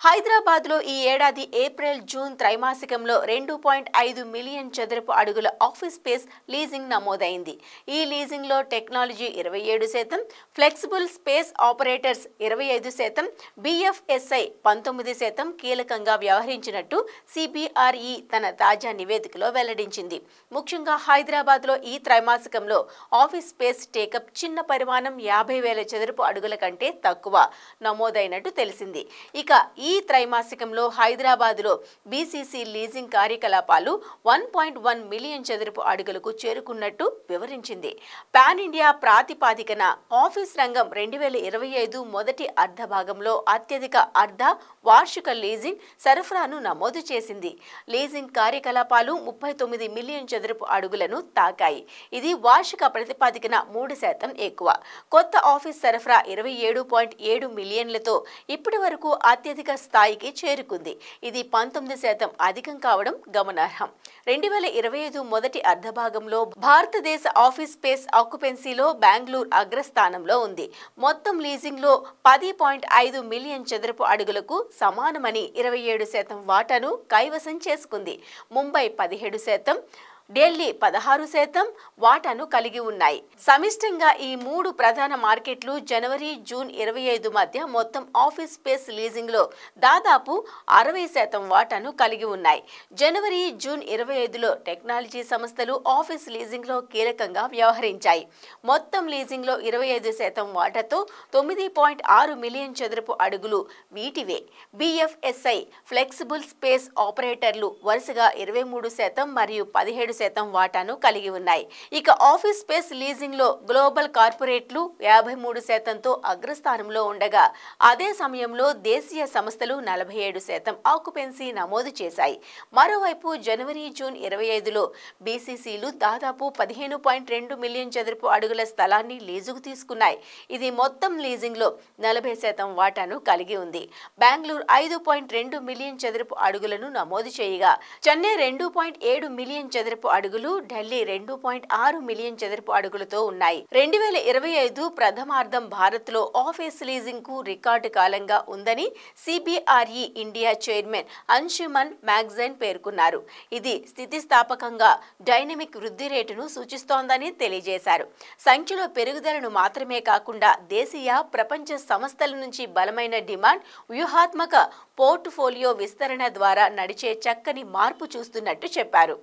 హైదరాబాద్లో ఈ ఏడాది ఏప్రిల్ జూన్ త్రైమాసికంలో 2.5 మిలియన్ చదరపు అడుగుల ఆఫీస్ స్పేస్ లీజింగ్ నమోదైంది. ఈ లీజింగ్లో technology 27%, flexible space operators 25%, BFSI 19% కీలకంగా వ్యవహరించినట్టు సిబిఆర్ఈ తన తాజా నివేదికలో వెల్లడించింది. ముఖ్యంగా హైదరాబాద్లో ఈ త్రైమాసికంలో ఆఫీస్ స్పేస్ టేకప్ చిన్న పరిమాణం 50,000 చదరపు అడుగుల కంటే తక్కువ నమోదైనట్టు తెలిసింది. ఇక ఈ త్రైమాసికంలో హైదరాబాద్లో బీసీసీ లీజింగ్ కార్యకలాపాలు 1.1 మిలియన్ చదరపు అడుగులకు చేరుకున్నట్టు వివరించింది. పాన్ ఇండియా ప్రాతిపాదికన ఆఫీస్ రంగం 2025 మొదటి అర్ధభాగంలో అత్యధిక వార్షిక లీజింగ్ సరఫరాను నమోదు చేసింది. లీజింగ్ కార్యకలాపాలు 39 మిలియన్ చదరపు అడుగులను తాకాయి. ఇది వార్షిక ప్రాతిపదికన 3% ఎక్కువ. కొత్త ఆఫీస్ సరఫరా 27.7 మిలియన్లతో ఇప్పటి వరకు అత్యధిక స్థాయికి చేరుకుంది. ఇది 19% అధికం కావడం గమనార్హం. 2025 మొదటి అర్ధభాగంలో భారతదేశ ఆఫీస్ స్పేస్ ఆక్యుపెన్సీలో బెంగళూరు అగ్రస్థానంలో ఉంది. మొత్తం లీజింగ్లో 10.5 మిలియన్ చదరపు అడుగులకు సమానమని 27% వాటాను కైవసం చేసుకుంది. ముంబై 17%, ఢిల్లీ 16% వాటాను కలిగి ఉన్నాయి. సమిష్టిగా ఈ మూడు ప్రధాన మార్కెట్లు జనవరి జూన్ 25 మధ్య మొత్తం ఆఫీస్ స్పేస్ లీజింగ్ లో దాదాపు 60% వాటాను కలిగి ఉన్నాయి. జనవరి జూన్ 25లో టెక్నాలజీ సంస్థలు ఆఫీస్ లీజింగ్ లో కీలకంగా వ్యవహరించాయి. మొత్తం లీజింగ్ లో 25% వాటాతో 9.6 మిలియన్ చదరపు అడుగులు వీటివే. బీఎఫ్ఎస్ఐ ఫ్లెక్సిబుల్ స్పేస్ ఆపరేటర్లు వరుసగా 23% మరియు 17% వాటాను కలిగి ఉన్నాయి. ఇక ఆఫీస్ స్పేస్ లీజింగ్ లో గ్లోబల్ కార్పొరేట్లు 53%తో అగ్రస్థానంలో ఉండగా అదే సమయంలో దేశీయ సంస్థలు 47% ఆక్యుపెన్సీ నమోదు చేశాయి. మరోవైపు జనవరి జూన్ 25లో బీసీసీలు దాదాపు 15.2 మిలియన్ చదరపు అడుగుల స్థలాన్ని లీజుకు తీసుకున్నాయి. ఇది మొత్తం లీజింగ్ లో 40% వాటాను కలిగి ఉంది. బెంగళూరు 5.2 మిలియన్ చదరపు అడుగులను నమోదు చేయగా చెన్నై 2.7 మిలియన్ చదరపు అడుగులు, ఢిల్లీ 2.6 మిలియన్ చదరపు అడుగులతో ఉన్నాయి. 2025 ప్రథమార్థం భారత్ లో ఆఫీస్ లీజింగ్ కు రికార్డు కాలంగా ఉందని CBRE India chairman Anshuman magazine పేర్కొన్నారు. ఇది స్థితిస్థాపకంగా డైనమిక్ వృద్ధి రేటును సూచిస్తోందని తెలియజేశారు. సంఖ్యలో పెరుగుదలను మాత్రమే కాకుండా దేశీయ, ప్రపంచ సంస్థల నుంచి బలమైన డిమాండ్, వ్యూహాత్మక పోర్ట్ఫోలియో విస్తరణ ద్వారా నడిచే చక్కని మార్పు చూస్తున్నట్టు చెప్పారు.